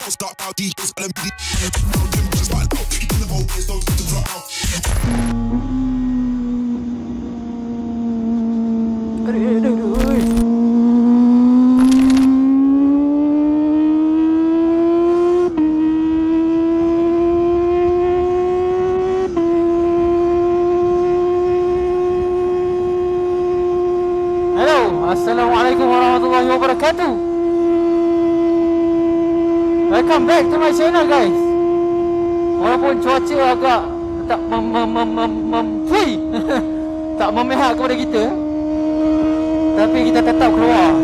Assalamualaikum warahmatullahi wabarakatuh. Welcome back to my channel, guys. Walaupun cuaca agak tak tak memihak kepada kita, tapi kita tetap keluar.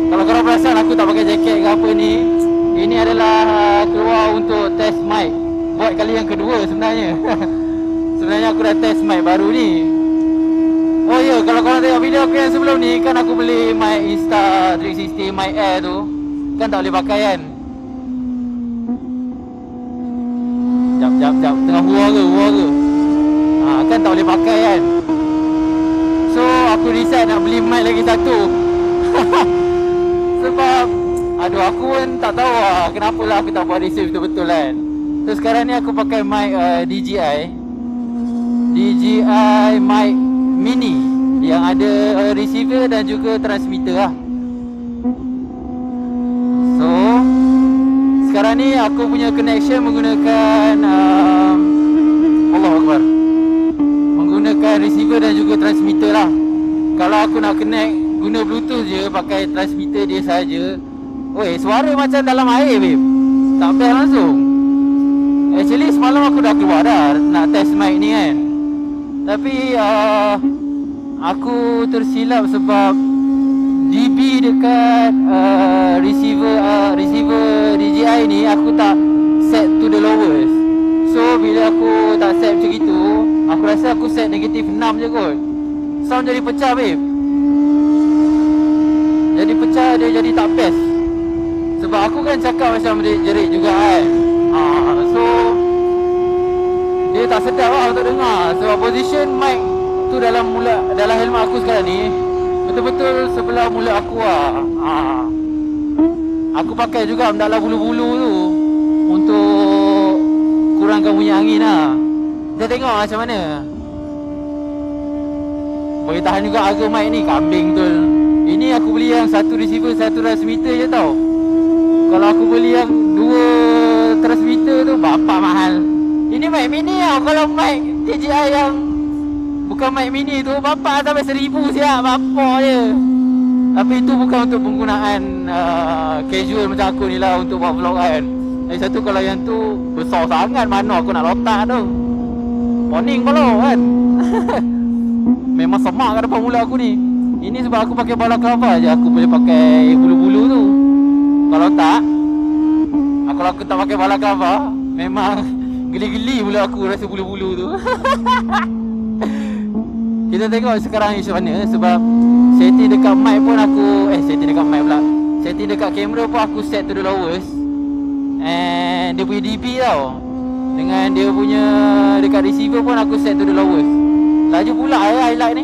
Kalau korang perasan aku tak pakai jaket ke apa ni, ini adalah keluar untuk test mic. Buat kali yang kedua sebenarnya. Sebenarnya aku dah test mic baru ni. Oh ya, kalau korang tengok video aku yang sebelum ni, kan aku beli mic Insta360 mic Air tu, kan tak boleh pakai kan. Jap, tengah hua ke? Kan tak boleh pakai kan. So aku decide nak beli mic lagi satu. Sebab aduh, aku pun tak tahu lah kenapa lah aku tak buat receive betul-betul kan. So sekarang ni aku pakai mic DJI mic mini yang ada receiver dan juga transmitter lah. So sekarang ni aku punya connection menggunakan Allahu Akbar, menggunakan receiver dan juga transmitter lah. Kalau aku nak connect guna bluetooth je, pakai transmitter dia saja, oi, suara macam dalam air babe, tak best langsung. Actually semalam aku dah keluar dah nak test mic ni kan, tapi aku tersilap sebab dB dekat receiver DJI ni aku tak set to the lowest. So bila aku tak set macam itu, aku rasa aku set negatif 6 je kot. Sound jadi pecah babe. Jadi pecah, dia jadi tak best. Sebab aku kan cakap macam jerit juga kan. So dia tak sedap lah untuk dengar. Sebab position mic tu dalam helmet aku sekarang ni betul-betul sebelah mulut aku lah. Aku pakai juga dalam bulu-bulu tu untuk kurangkan bunyi angin lah. Kita tengok macam mana. Boleh tahan juga harga mic ni, kambing betul. Ini aku beli yang satu receiver, satu transmitter je tau. Kalau aku beli yang dua transmitter tu bapak mahal. Ini mic mini tau. Kalau mic DJI yang bukan mic mini tu bapak sampai 1000 siap, bapak je. Tapi itu bukan untuk penggunaan casual macam aku ni lah, untuk buat vlog kan. Lagi satu, kalau yang tu besar sangat, mana aku nak letak tu. Poning pula kan. Memang semak kat depan mulut aku ni. Ini sebab aku pakai balaclava je, aku boleh pakai bulu-bulu tu. Kalau aku tak pakai balaclava, memang geli-geli mulut aku rasa bulu-bulu tu. Kita tengok sekarang ni macam mana. Sebab setting dekat mic pun aku setting dekat kamera pun aku set to the lowest. And dia punya dB tau, dengan dia punya dekat receiver pun aku set to the lowest. Laju pula highlight ni,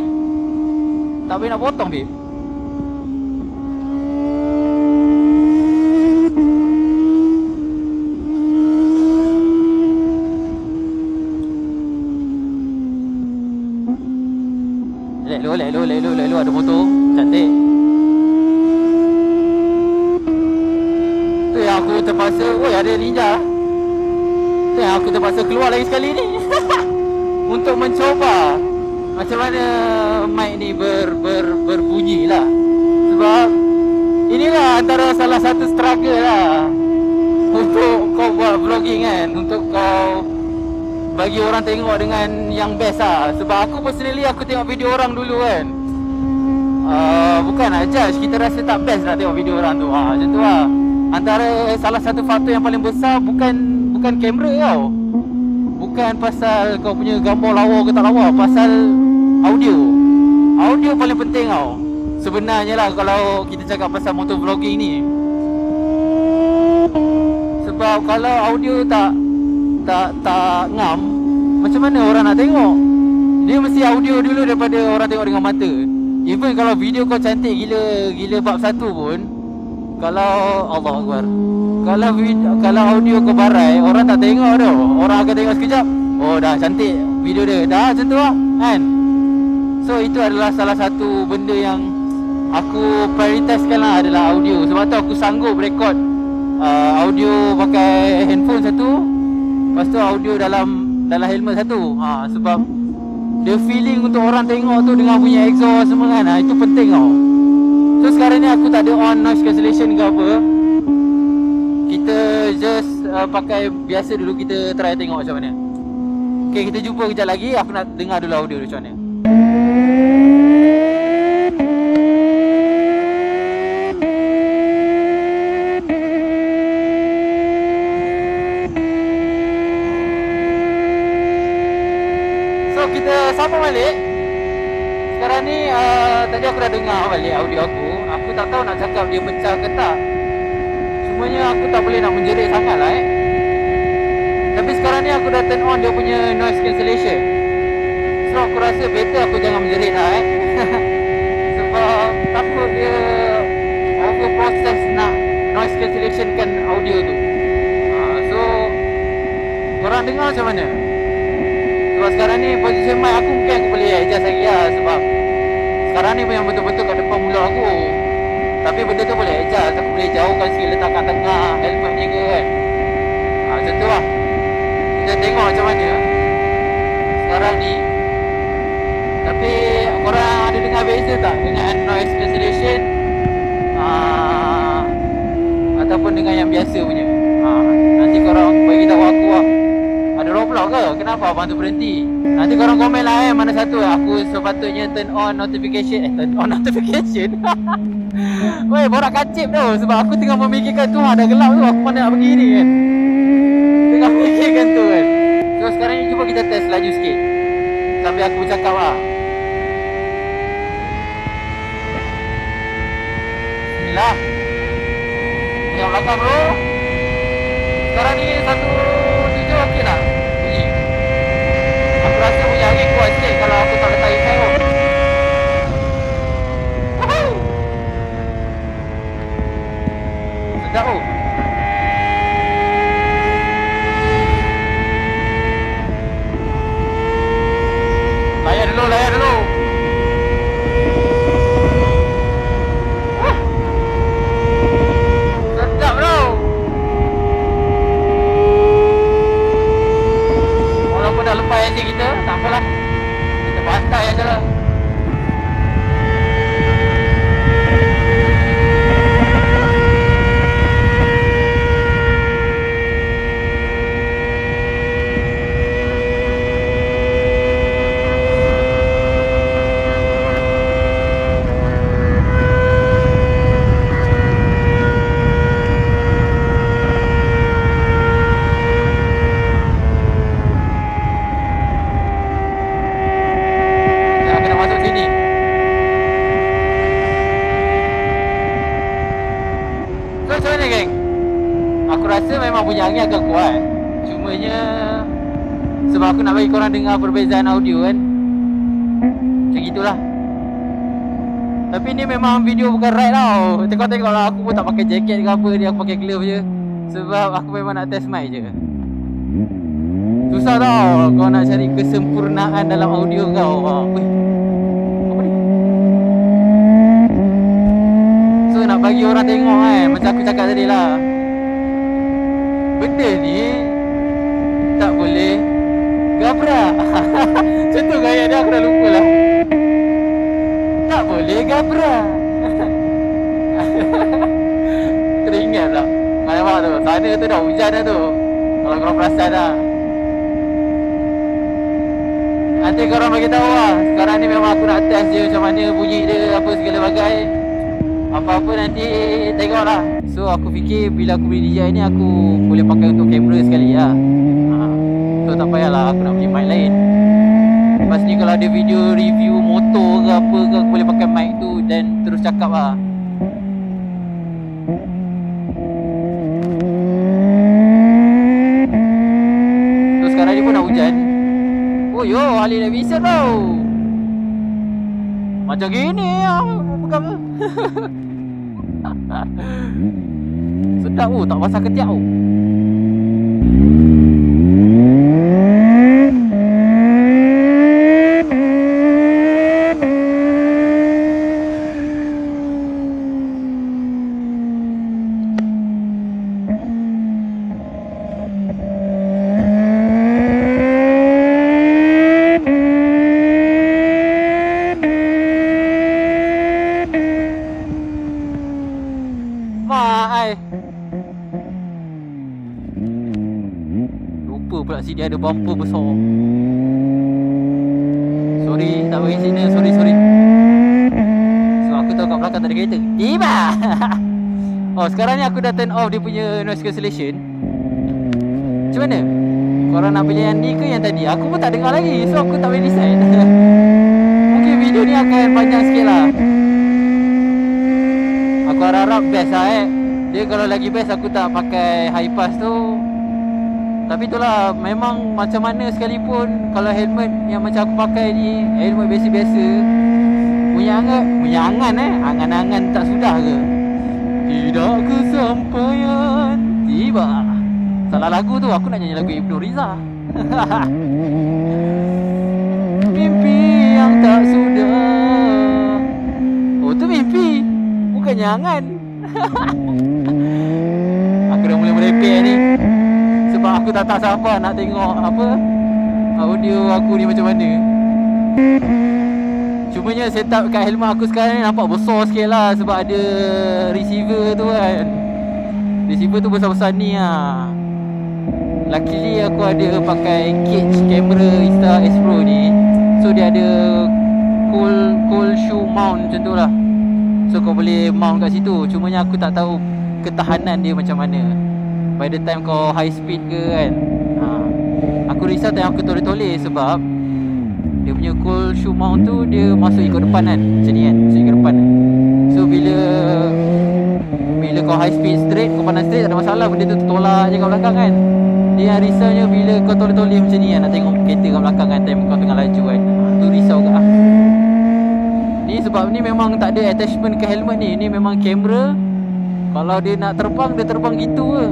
tak boleh nak potong babe. Lek lu ada motor cantik. Tu yang aku terpaksa, oi ada ninja. Tu yang aku terpaksa keluar lagi sekali ni. Untuk mencoba macam mana mic ni berbunyi lah. Sebab inilah antara salah satu struggle lah untuk kau buat vlogging kan, untuk kau bagi orang tengok dengan yang best lah. Sebab aku personally, aku tengok video orang dulu kan, bukan nak judge, kita rasa tak best nak tengok video orang tu. Macam tu lah. Antara salah satu faktor yang paling besar bukan kamera tau, bukan pasal kau punya gambar lawa ke tak lawa, pasal audio paling penting tau sebenarnya lah, kalau kita cakap pasal motor vlogging ni. Sebab kalau audio tak ngam, macam mana orang nak tengok? Dia mesti audio dulu daripada orang tengok dengan mata. Even kalau video kau cantik gila bab satu pun, kalau Allah Akbar, Kalau audio kau barai, orang tak tengok tu. Orang akan tengok sekejap, oh dah cantik video dia. Dah macam tu lah kan. So itu adalah salah satu benda yang aku prioritaskan lah, adalah audio. Sebab tu aku sanggup record audio pakai handphone satu, lepas tu audio dalam helmet satu. Sebab the feeling untuk orang tengok tu dengan punya exhaust semua kan, itu penting tau. So sekarang ni aku tak ada on noise cancellation ke apa. Kita just pakai biasa dulu, kita try tengok macam mana. Okay, kita jumpa kejap lagi. Aku nak dengar dulu audio dia macam mana. Kita sambung balik. Sekarang ni tadi aku dah dengar balik audio aku. Aku tak tahu nak cakap dia pecah ke tak. Cumanya aku tak boleh nak menjerit sangat lah Tapi sekarang ni aku dah turn on dia punya noise cancellation. So aku rasa better aku jangan menjerit lah Sebab takut dia over process nak noise cancellation kan audio tu. So korang dengar macam mana? Sebab sekarang ni position mic aku mungkin aku boleh adjust lagi lah. Sebab sekarang ni yang betul-betul kat depan mulut aku. Tapi benda tu boleh adjust. Aku boleh jauhkan sikit, letakkan tengah helmet ni ke kan. Macam tu lah. Kita tengok macam mana sekarang ni. Tapi korang ada dengar beza tak dengan noise cancellation ataupun dengan yang biasa punya? Nanti korang bagi tahu aku lah. Ada roadblock ke? Kenapa abang tu berhenti? Nanti korang komen lah mana satu aku sepatutnya turn on notification. Turn on notification? Weh, borak kacip tu. Sebab aku tengah memikirkan tu, dah gelap tu, aku mana nak pergi ni kan. Tengah memikirkan tu kan. So sekarang ni cuba kita test laju sikit sambil aku bercakap lah. Bismillah. Yang belakang bro. Sekarang ni 1.7 okey tak? Bunyi. Aku rasa bunyi angin kuat sikit kalau aku tak letak effect tu. Sedap tu. Layan dulu. Sedap bro. Walaupun dah lepas enjin kita, tak apalah. Kita bantai aja lah. Memang bunyi angin agak kuat. Cumanya sebab aku nak bagi korang dengar perbezaan audio kan. Macam itulah. Tapi ni memang video bukan ride tau. Tengok-tengok lah, aku pun tak pakai jaket ke apa, dia aku pakai glove je. Sebab aku memang nak test mic je. Susah tau kau nak cari kesempurnaan dalam audio kau. Weh, apa ni? So nak bagi orang tengok kan, macam aku cakap tadi lah, benda ni tak boleh gabra. Macam tu gaya dia, aku dah lupa lah. Tak boleh gabra. Teringat tak nampak tu, sana tu dah hujan dah tu, kalau korang perasan dah. Nanti korang bagi tahu lah. Sekarang ni memang aku nak test je macam mana bunyi dia, apa segala bagai. Apa-apa nanti tengok lah. So aku fikir bila aku beli DJI ni, aku boleh pakai untuk kamera sekali lah. So tak payahlah aku nak beli mic lain. Lepas ni kalau ada video review motor ke apa ke, aku boleh pakai mic tu dan terus cakap lah. So sekarang ni pun nak hujan. Oh yo, Ali dah bisa tau. Macam gini pegang. Sedap tak pasal ketiak Lupa pula sini ada bumper besar. Sorry, tak bagi signal. Sorry. So aku tahu kat belakang tak ada kereta. Tiba. Oh, sekarang ni aku dah turn off dia punya noise cancellation. Macam mana? Korang nak pilih yang ni ke yang tadi? Aku pun tak dengar lagi. So aku tak boleh decide. Mungkin video ni akan panjang sikit lah. Aku harap best lah Dia kalau lagi best aku tak pakai high pass tu. Tapi itulah, memang macam mana sekalipun, kalau helmet yang macam aku pakai ni, helmet biasa-biasa, angan-angan tak sudah ke? Tidak kesampaian tiba. Salah lagu tu, aku nak nyanyi lagu Ibnu Riza. Mimpi yang tak sudah. Oh tu mimpi, bukannya angan. Aku dah mula merepek ni. Sebab aku tak tahu siapa nak tengok audio aku ni macam mana. Cumanya setup kat helmet aku sekarang ni nampak besar sikit lah. Sebab ada receiver tu kan. Receiver tu besar-besar ni lah. Luckily aku ada pakai cage kamera Insta S Pro ni. So dia ada cool shoe mount macam tu lah. So kau boleh mount kat situ. Cumanya aku tak tahu ketahanan dia macam mana by the time kau high speed ke kan. Aku risau tengok aku toleh-toleh sebab dia punya cool shoe mount tu dia masuk ikut depan kan. Macam ni kan, masuk ikut depan. So bila kau high speed straight, kau pandang straight tak ada masalah, benda tu tertolak je kat belakang kan. Dia yang risaunya bila kau toleh-toleh macam ni kan, nak tengok kereta kat belakang kan time kau tengah laju kan. Tu risau ke lah. Ni sebab ni memang tak ada attachment ke helmet ni. Ni memang kamera. Kalau dia nak terbang, dia terbang gitu ke.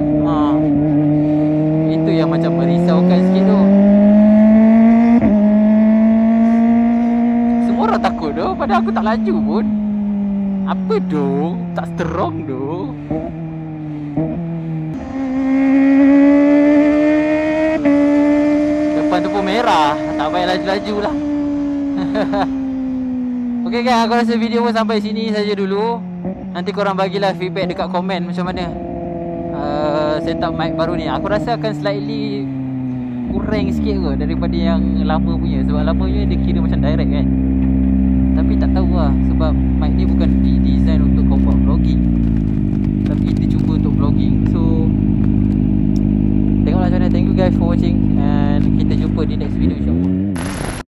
Itu yang macam merisaukan sikit tu. Semua orang takut tu, padahal aku tak laju pun. Apa tu? Tak strong tu. Depan tu pun merah. Tak payah laju-laju lah. Okay guys, aku rasa video pun sampai sini saja dulu. Nanti korang bagilah feedback dekat komen macam mana setup mic baru ni. Aku rasa akan slightly kurang sikit kot daripada yang lama punya. Sebab lama punya dia kira macam direct kan. Tapi tak tahu lah, sebab mic ni bukan di-design untuk kau buat vlogging, tapi kita cuba untuk vlogging. So tengoklah macam mana. Thank you guys for watching, and kita jumpa di next video insyaAllah.